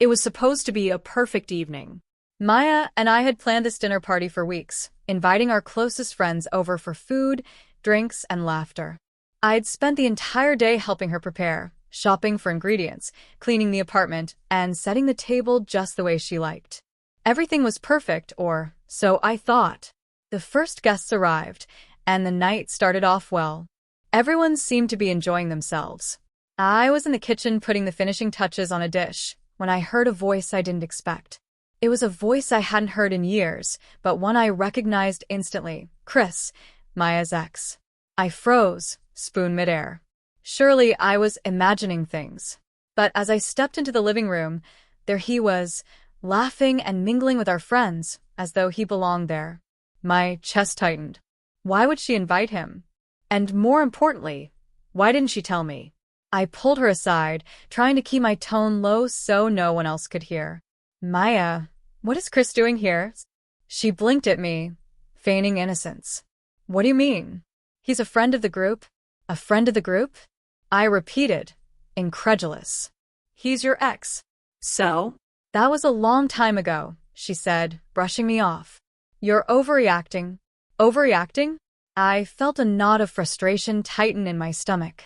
It was supposed to be a perfect evening. Maya and I had planned this dinner party for weeks, inviting our closest friends over for food, drinks, and laughter. I'd spent the entire day helping her prepare, shopping for ingredients, cleaning the apartment, and setting the table just the way she liked. Everything was perfect, or so I thought. The first guests arrived, and the night started off well. Everyone seemed to be enjoying themselves. I was in the kitchen putting the finishing touches on a dish when I heard a voice I didn't expect. It was a voice I hadn't heard in years, but one I recognized instantly. Chris, Maya's ex. I froze, spoon midair. Surely I was imagining things. But as I stepped into the living room, there he was, laughing and mingling with our friends, as though he belonged there. My chest tightened. Why would she invite him? And more importantly, why didn't she tell me? I pulled her aside, trying to keep my tone low so no one else could hear. Maya, what is Chris doing here? She blinked at me, feigning innocence. What do you mean? He's a friend of the group? A friend of the group? I repeated, incredulous. He's your ex. So? That was a long time ago, she said, brushing me off. You're overreacting. Overreacting? I felt a knot of frustration tighten in my stomach.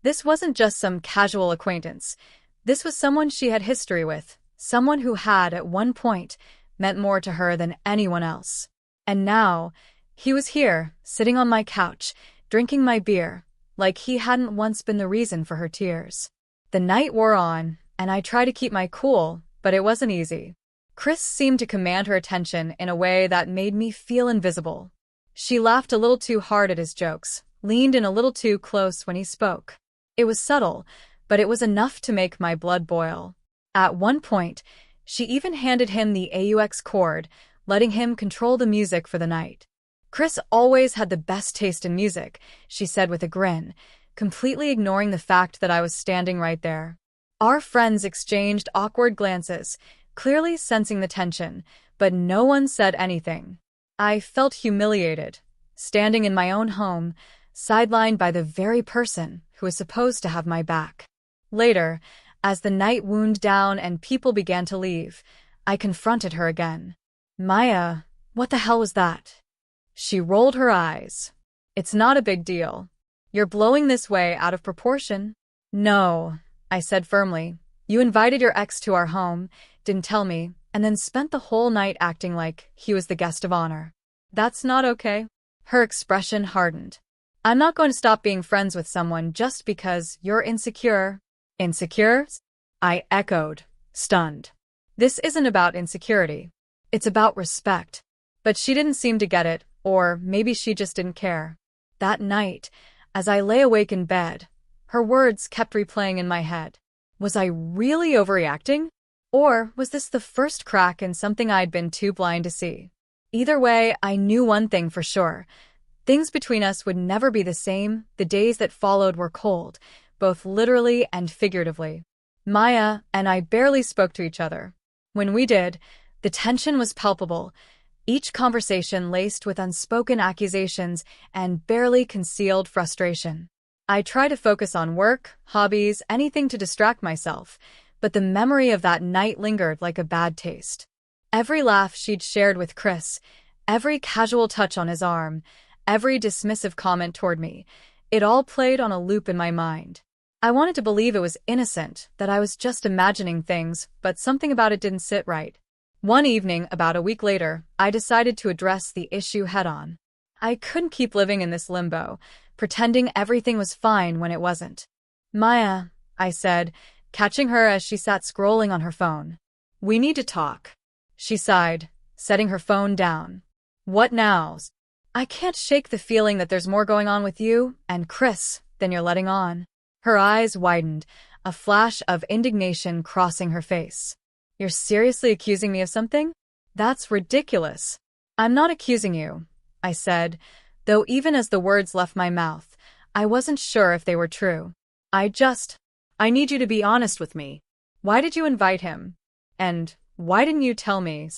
This wasn't just some casual acquaintance. This was someone she had history with, someone who had, at one point, meant more to her than anyone else. And now, he was here, sitting on my couch, drinking my beer, like he hadn't once been the reason for her tears. The night wore on, and I tried to keep my cool, but it wasn't easy. Chris seemed to command her attention in a way that made me feel invisible. She laughed a little too hard at his jokes, leaned in a little too close when he spoke. It was subtle, but it was enough to make my blood boil. At one point, she even handed him the AUX cord, letting him control the music for the night. Chris always had the best taste in music, she said with a grin, completely ignoring the fact that I was standing right there. Our friends exchanged awkward glances, clearly sensing the tension, but no one said anything. I felt humiliated, standing in my own home, sidelined by the very person who was supposed to have my back. Later, as the night wound down and people began to leave, I confronted her again. Maya, what the hell was that? She rolled her eyes. It's not a big deal. You're blowing this way out of proportion. No, I said firmly. You invited your ex to our home, didn't tell me, and then spent the whole night acting like he was the guest of honor. That's not okay. Her expression hardened. I'm not going to stop being friends with someone just because you're insecure. Insecure? I echoed, stunned. This isn't about insecurity. It's about respect. But she didn't seem to get it, or maybe she just didn't care. That night, as I lay awake in bed, her words kept replaying in my head. Was I really overreacting? Or was this the first crack in something I'd been too blind to see? Either way, I knew one thing for sure. Things between us would never be the same. The days that followed were cold, both literally and figuratively. Maya and I barely spoke to each other. When we did, the tension was palpable, each conversation laced with unspoken accusations and barely concealed frustration. I tried to focus on work, hobbies, anything to distract myself, but the memory of that night lingered like a bad taste. Every laugh she'd shared with Chris, every casual touch on his arm, every dismissive comment toward me, it all played on a loop in my mind. I wanted to believe it was innocent, that I was just imagining things, but something about it didn't sit right. One evening, about a week later, I decided to address the issue head-on. I couldn't keep living in this limbo, pretending everything was fine when it wasn't. Maya, I said, catching her as she sat scrolling on her phone. We need to talk. She sighed, setting her phone down. What now? I can't shake the feeling that there's more going on with you and Chris than you're letting on. Her eyes widened, a flash of indignation crossing her face. You're seriously accusing me of something? That's ridiculous. I'm not accusing you, I said, though even as the words left my mouth, I wasn't sure if they were true. I need you to be honest with me. Why did you invite him? And why didn't you tell me?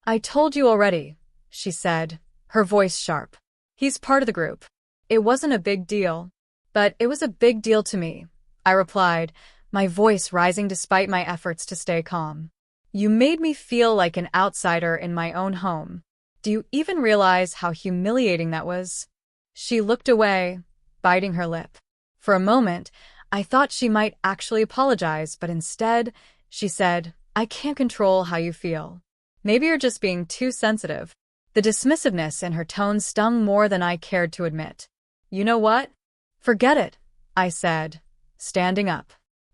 I told you already, she said, her voice sharp. He's part of the group. It wasn't a big deal. But it was a big deal to me, I replied, my voice rising despite my efforts to stay calm. You made me feel like an outsider in my own home. Do you even realize how humiliating that was?" She looked away, biting her lip. For a moment, I thought she might actually apologize, but instead, she said, "I can't control how you feel. Maybe you're just being too sensitive." The dismissiveness in her tone stung more than I cared to admit. "You know what? Forget it," I said, standing up.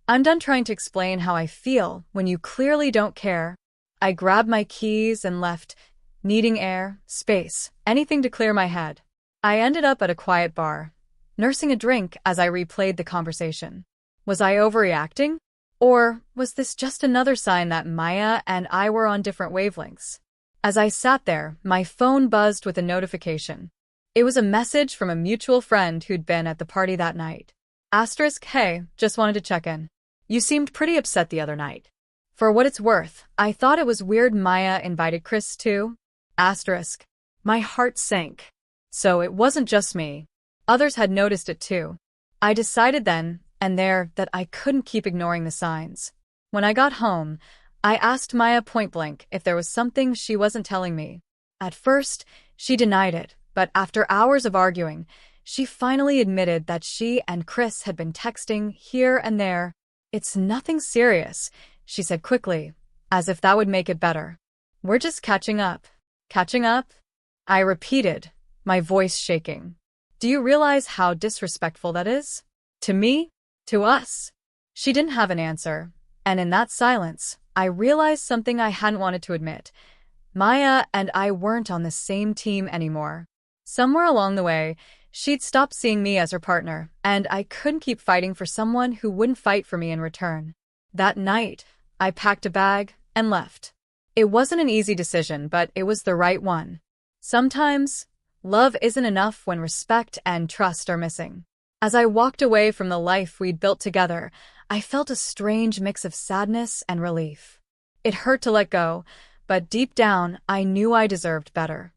"I'm done trying to explain how I feel when you clearly don't care." I grabbed my keys and left, needing air, space, anything to clear my head. I ended up at a quiet bar, nursing a drink as I replayed the conversation. Was I overreacting? Or was this just another sign that Maya and I were on different wavelengths? As I sat there, my phone buzzed with a notification. It was a message from a mutual friend who'd been at the party that night. "Hey, just wanted to check in. You seemed pretty upset the other night." For what it's worth, I thought it was weird Maya invited Chris too. My heart sank. So it wasn't just me. Others had noticed it too. I decided then and there that I couldn't keep ignoring the signs. When I got home, I asked Maya point-blank if there was something she wasn't telling me. At first, she denied it, but after hours of arguing, she finally admitted that she and Chris had been texting here and there. "It's nothing serious," she said quickly, as if that would make it better. "We're just catching up." "Catching up?" I repeated, my voice shaking. "Do you realize how disrespectful that is? To me? To us?" She didn't have an answer, and in that silence, I realized something I hadn't wanted to admit. Maya and I weren't on the same team anymore. Somewhere along the way, she'd stopped seeing me as her partner, and I couldn't keep fighting for someone who wouldn't fight for me in return. That night, I packed a bag and left. It wasn't an easy decision, but it was the right one. Sometimes, love isn't enough when respect and trust are missing. As I walked away from the life we'd built together, I felt a strange mix of sadness and relief. It hurt to let go, but deep down, I knew I deserved better.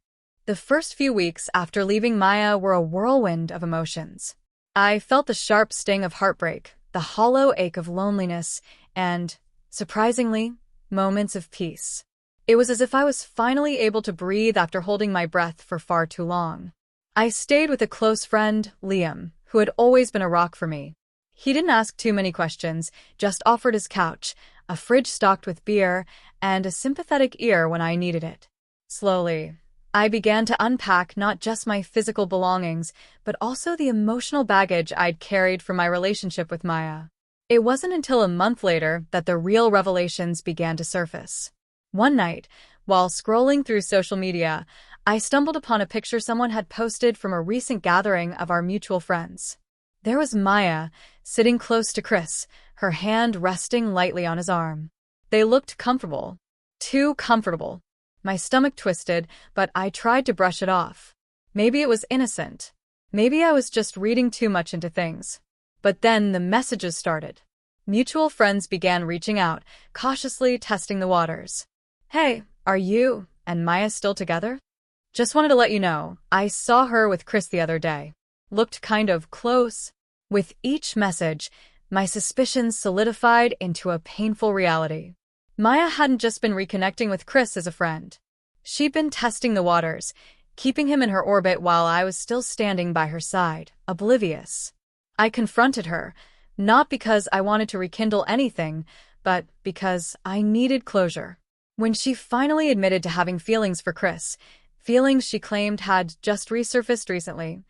The first few weeks after leaving Maya were a whirlwind of emotions. I felt the sharp sting of heartbreak, the hollow ache of loneliness, and, surprisingly, moments of peace. It was as if I was finally able to breathe after holding my breath for far too long. I stayed with a close friend, Liam, who had always been a rock for me. He didn't ask too many questions, just offered his couch, a fridge stocked with beer, and a sympathetic ear when I needed it. Slowly, I began to unpack not just my physical belongings, but also the emotional baggage I'd carried from my relationship with Maya. It wasn't until a month later that the real revelations began to surface. One night, while scrolling through social media, I stumbled upon a picture someone had posted from a recent gathering of our mutual friends. There was Maya, sitting close to Chris, her hand resting lightly on his arm. They looked comfortable. Too comfortable. My stomach twisted, but I tried to brush it off. Maybe it was innocent. Maybe I was just reading too much into things. But then the messages started. Mutual friends began reaching out, cautiously testing the waters. "Hey, are you and Maya still together? Just wanted to let you know, I saw her with Chris the other day. Looked kind of close." With each message, my suspicions solidified into a painful reality. Maya hadn't just been reconnecting with Chris as a friend. She'd been testing the waters, keeping him in her orbit while I was still standing by her side, oblivious. I confronted her, not because I wanted to rekindle anything, but because I needed closure. When she finally admitted to having feelings for Chris, feelings she claimed had just resurfaced recently,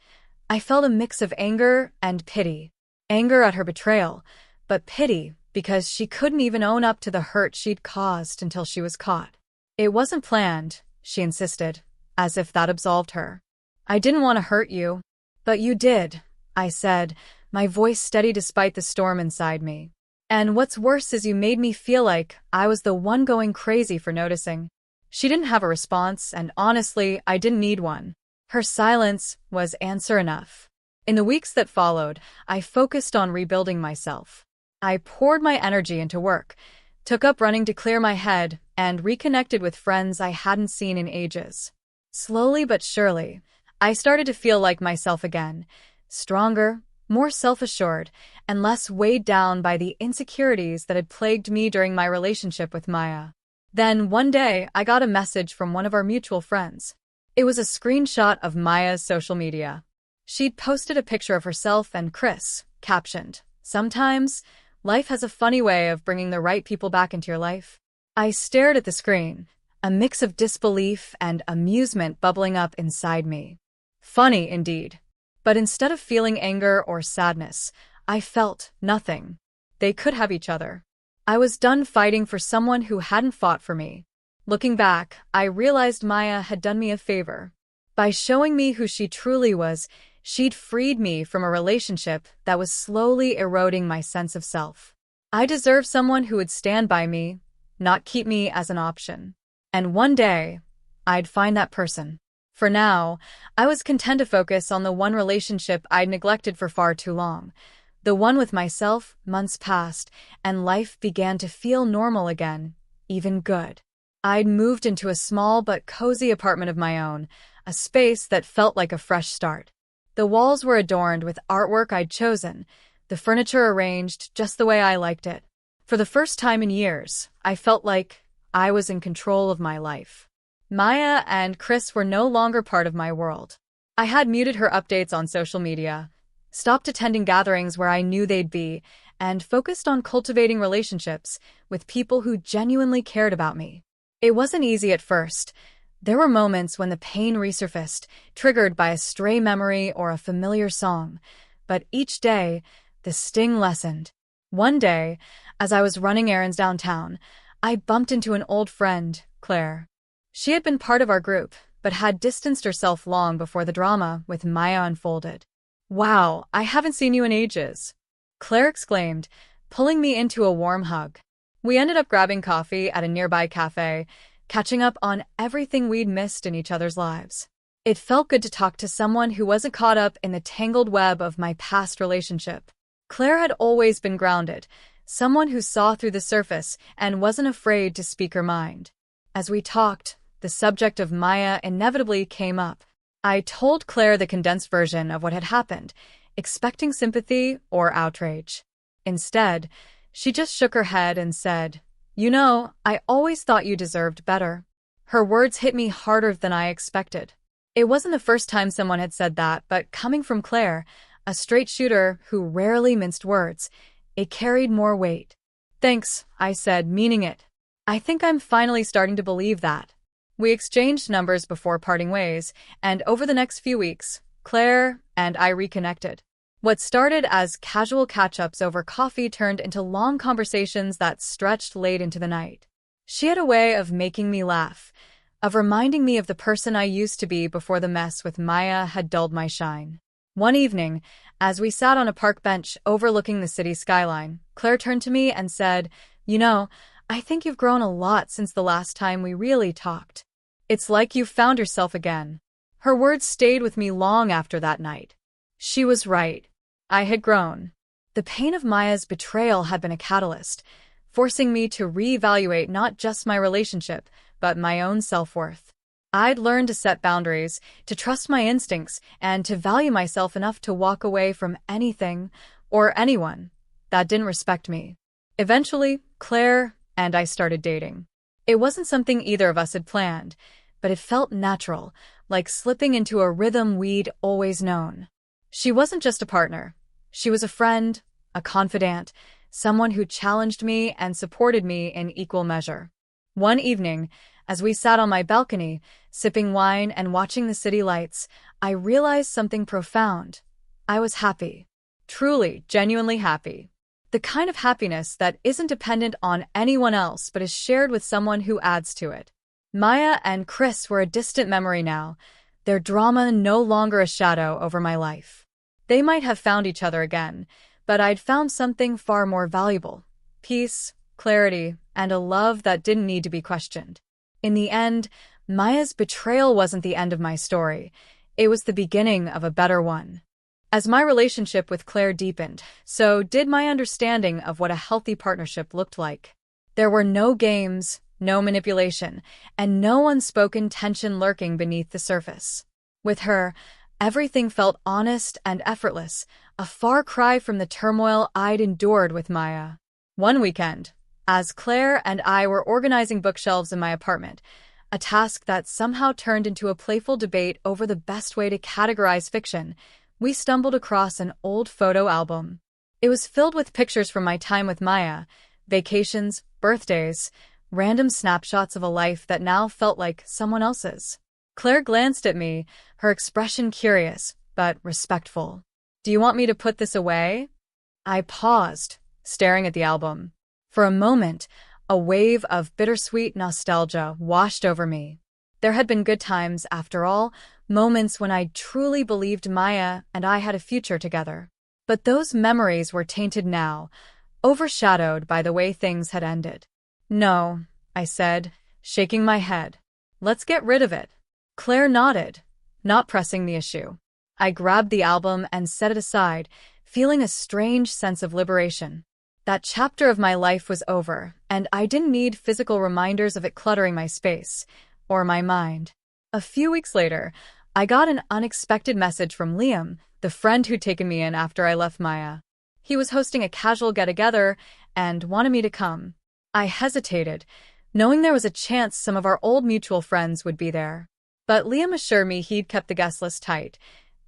I felt a mix of anger and pity. Anger at her betrayal, but pity because she couldn't even own up to the hurt she'd caused until she was caught. "It wasn't planned," she insisted, as if that absolved her. "I didn't want to hurt you." "But you did," I said, my voice steady despite the storm inside me. "And what's worse is you made me feel like I was the one going crazy for noticing." She didn't have a response, and honestly, I didn't need one. Her silence was answer enough. In the weeks that followed, I focused on rebuilding myself. I poured my energy into work, took up running to clear my head, and reconnected with friends I hadn't seen in ages. Slowly but surely, I started to feel like myself again, stronger, more self-assured, and less weighed down by the insecurities that had plagued me during my relationship with Maya. Then one day, I got a message from one of our mutual friends. It was a screenshot of Maya's social media. She'd posted a picture of herself and Chris, captioned, "Sometimes, life has a funny way of bringing the right people back into your life." I stared at the screen, a mix of disbelief and amusement bubbling up inside me. Funny, indeed. But instead of feeling anger or sadness, I felt nothing. They could have each other. I was done fighting for someone who hadn't fought for me. Looking back, I realized Maya had done me a favor. By showing me who she truly was, she'd freed me from a relationship that was slowly eroding my sense of self. I deserved someone who would stand by me, not keep me as an option. And one day, I'd find that person. For now, I was content to focus on the one relationship I'd neglected for far too long. The one with myself. Months passed, and life began to feel normal again, even good. I'd moved into a small but cozy apartment of my own, a space that felt like a fresh start. The walls were adorned with artwork I'd chosen, the furniture arranged just the way I liked it. For the first time in years, I felt like I was in control of my life. Maya and Chris were no longer part of my world. I had muted her updates on social media, stopped attending gatherings where I knew they'd be, and focused on cultivating relationships with people who genuinely cared about me. It wasn't easy at first. There were moments when the pain resurfaced, triggered by a stray memory or a familiar song. But each day, the sting lessened. One day, as I was running errands downtown, I bumped into an old friend, Claire. She had been part of our group, but had distanced herself long before the drama with Maya unfolded. "Wow, I haven't seen you in ages," Claire exclaimed, pulling me into a warm hug. We ended up grabbing coffee at a nearby cafe, catching up on everything we'd missed in each other's lives. It felt good to talk to someone who wasn't caught up in the tangled web of my past relationship. Claire had always been grounded, someone who saw through the surface and wasn't afraid to speak her mind. As we talked, the subject of Maya inevitably came up. I told Claire the condensed version of what had happened, expecting sympathy or outrage. Instead, she just shook her head and said, "You know, I always thought you deserved better." Her words hit me harder than I expected. It wasn't the first time someone had said that, but coming from Claire, a straight shooter who rarely minced words, it carried more weight. "Thanks," I said, meaning it. "I think I'm finally starting to believe that." We exchanged numbers before parting ways, and over the next few weeks, Claire and I reconnected. What started as casual catch-ups over coffee turned into long conversations that stretched late into the night. She had a way of making me laugh, of reminding me of the person I used to be before the mess with Maya had dulled my shine. One evening, as we sat on a park bench overlooking the city skyline, Claire turned to me and said, "You know, I think you've grown a lot since the last time we really talked. It's like you've found yourself again." Her words stayed with me long after that night. She was right. I had grown. The pain of Maya's betrayal had been a catalyst, forcing me to reevaluate not just my relationship, but my own self-worth. I'd learned to set boundaries, to trust my instincts, and to value myself enough to walk away from anything or anyone that didn't respect me. Eventually, Claire and I started dating. It wasn't something either of us had planned, but it felt natural, like slipping into a rhythm we'd always known. She wasn't just a partner. She was a friend, a confidant, someone who challenged me and supported me in equal measure. One evening, as we sat on my balcony, sipping wine and watching the city lights, I realized something profound. I was happy. Truly, genuinely happy. The kind of happiness that isn't dependent on anyone else but is shared with someone who adds to it. Maya and Chris were a distant memory now, their drama no longer a shadow over my life. They might have found each other again, but I'd found something far more valuable: peace, clarity, and a love that didn't need to be questioned. In the end, Maya's betrayal wasn't the end of my story. It was the beginning of a better one. As my relationship with Claire deepened, so did my understanding of what a healthy partnership looked like. There were no games, no manipulation, and no unspoken tension lurking beneath the surface. With her, everything felt honest and effortless, a far cry from the turmoil I'd endured with Maya. One weekend, as Claire and I were organizing bookshelves in my apartment, a task that somehow turned into a playful debate over the best way to categorize fiction. We stumbled across an old photo album. It was filled with pictures from my time with Maya, vacations, birthdays, random snapshots of a life that now felt like someone else's. Claire glanced at me, her expression curious, but respectful. "Do you want me to put this away?" I paused, staring at the album. For a moment, a wave of bittersweet nostalgia washed over me. There had been good times, after all, moments when I truly believed Maya and I had a future together. But those memories were tainted now, overshadowed by the way things had ended. "No," I said, shaking my head. "Let's get rid of it." Claire nodded, not pressing the issue. I grabbed the album and set it aside, feeling a strange sense of liberation. That chapter of my life was over, and I didn't need physical reminders of it cluttering my space, or my mind. A few weeks later, I got an unexpected message from Liam, the friend who'd taken me in after I left Maya. He was hosting a casual get-together and wanted me to come. I hesitated, knowing there was a chance some of our old mutual friends would be there. But Liam assured me he'd kept the guest list tight.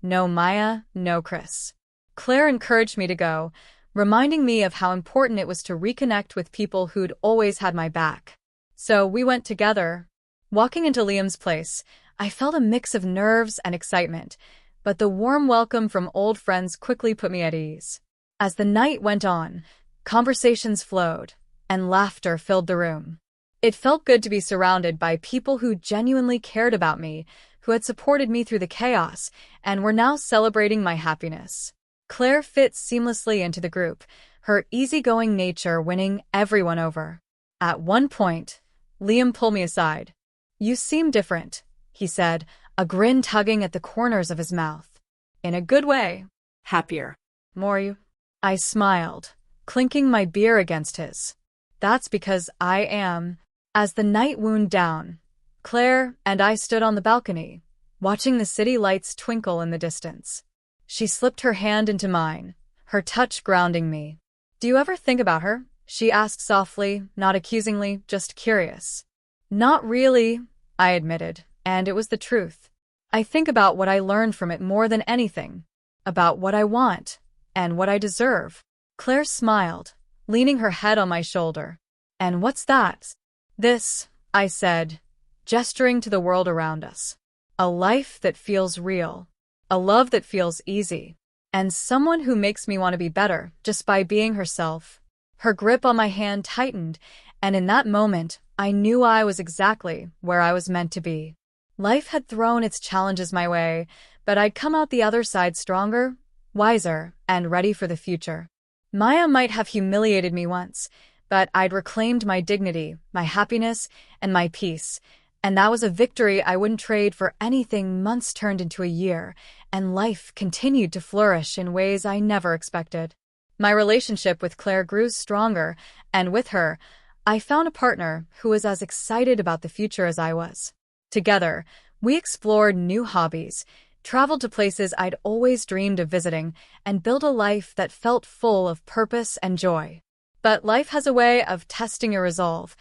No Maya, no Chris. Claire encouraged me to go, reminding me of how important it was to reconnect with people who'd always had my back. So we went together. Walking into Liam's place, I felt a mix of nerves and excitement, but the warm welcome from old friends quickly put me at ease. As the night went on, conversations flowed, and laughter filled the room. It felt good to be surrounded by people who genuinely cared about me, who had supported me through the chaos, and were now celebrating my happiness. Claire fit seamlessly into the group, her easygoing nature winning everyone over. At one point, Liam pulled me aside. "You seem different," he said, a grin tugging at the corners of his mouth. "In a good way." Happier. "More you?" I smiled, clinking my beer against his. "That's because I am." As the night wound down, Claire and I stood on the balcony, watching the city lights twinkle in the distance. She slipped her hand into mine, her touch grounding me. "Do you ever think about her?" she asked softly, not accusingly, just curious. "Not really," I admitted, and it was the truth. "I think about what I learned from it more than anything, about what I want and what I deserve." Claire smiled, leaning her head on my shoulder. "And what's that?" "This," I said, gesturing to the world around us. "A life that feels real. A love that feels easy. And someone who makes me want to be better just by being herself." Her grip on my hand tightened, and in that moment, I knew I was exactly where I was meant to be. Life had thrown its challenges my way, but I'd come out the other side stronger, wiser, and ready for the future. Maya might have humiliated me once, but I'd reclaimed my dignity, my happiness, and my peace, and that was a victory I wouldn't trade for anything. Months turned into a year, and life continued to flourish in ways I never expected. My relationship with Claire grew stronger, and with her, I found a partner who was as excited about the future as I was. Together, we explored new hobbies, traveled to places I'd always dreamed of visiting, and built a life that felt full of purpose and joy. But life has a way of testing your resolve,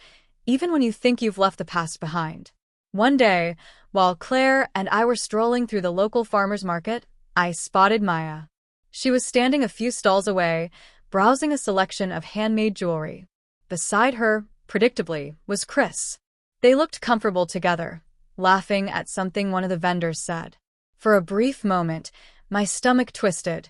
even when you think you've left the past behind. One day, while Claire and I were strolling through the local farmer's market, I spotted Maya. She was standing a few stalls away, browsing a selection of handmade jewelry. Beside her, predictably, was Chris. They looked comfortable together, laughing at something one of the vendors said. For a brief moment, my stomach twisted,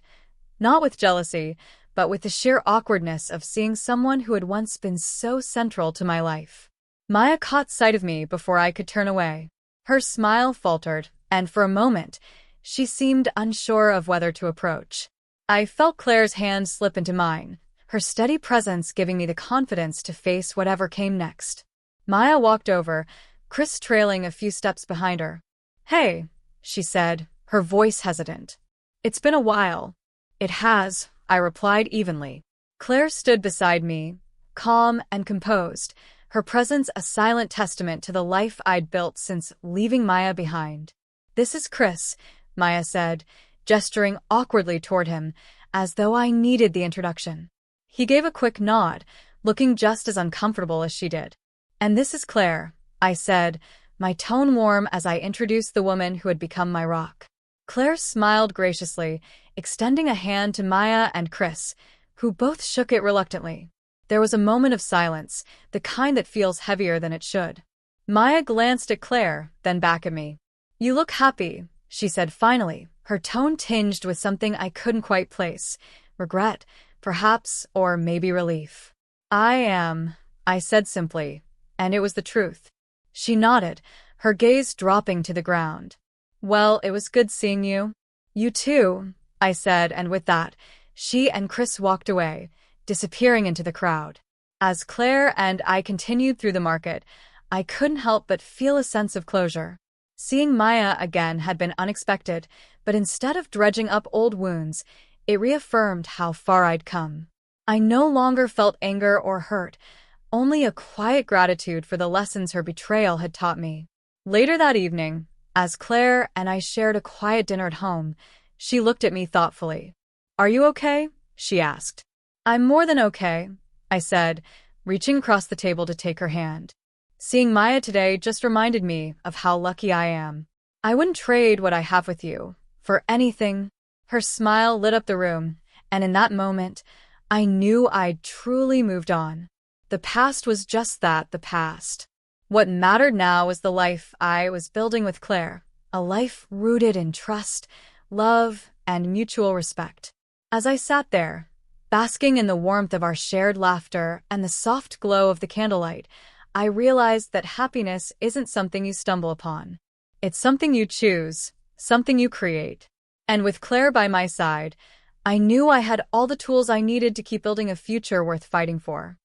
not with jealousy, but with the sheer awkwardness of seeing someone who had once been so central to my life. Maya caught sight of me before I could turn away. Her smile faltered, and for a moment, she seemed unsure of whether to approach. I felt Claire's hand slip into mine, her steady presence giving me the confidence to face whatever came next. Maya walked over, Chris trailing a few steps behind her. "Hey," she said, her voice hesitant. "It's been a while." "It has," I replied evenly. Claire stood beside me, calm and composed, her presence a silent testament to the life I'd built since leaving Maya behind. "This is Chris," Maya said, gesturing awkwardly toward him, as though I needed the introduction. He gave a quick nod, looking just as uncomfortable as she did. "And this is Claire," I said, my tone warm as I introduced the woman who had become my rock. Claire smiled graciously, extending a hand to Maya and Chris, who both shook it reluctantly. There was a moment of silence, the kind that feels heavier than it should. Maya glanced at Claire, then back at me. "You look happy," she said finally, her tone tinged with something I couldn't quite place. Regret, perhaps, or maybe relief. "I am," I said simply, and it was the truth. She nodded, her gaze dropping to the ground. "Well, it was good seeing you." "You too," I said, and with that, she and Chris walked away, disappearing into the crowd. As Claire and I continued through the market, I couldn't help but feel a sense of closure. Seeing Maya again had been unexpected, but instead of dredging up old wounds, it reaffirmed how far I'd come. I no longer felt anger or hurt, only a quiet gratitude for the lessons her betrayal had taught me. Later that evening, as Claire and I shared a quiet dinner at home, she looked at me thoughtfully. "Are you okay?" she asked. "I'm more than okay," I said, reaching across the table to take her hand. "Seeing Maya today just reminded me of how lucky I am. I wouldn't trade what I have with you for anything." Her smile lit up the room, and in that moment, I knew I'd truly moved on. The past was just that, the past. What mattered now was the life I was building with Claire, a life rooted in trust, love, and mutual respect. As I sat there, basking in the warmth of our shared laughter and the soft glow of the candlelight, I realized that happiness isn't something you stumble upon. It's something you choose, something you create. And with Claire by my side, I knew I had all the tools I needed to keep building a future worth fighting for.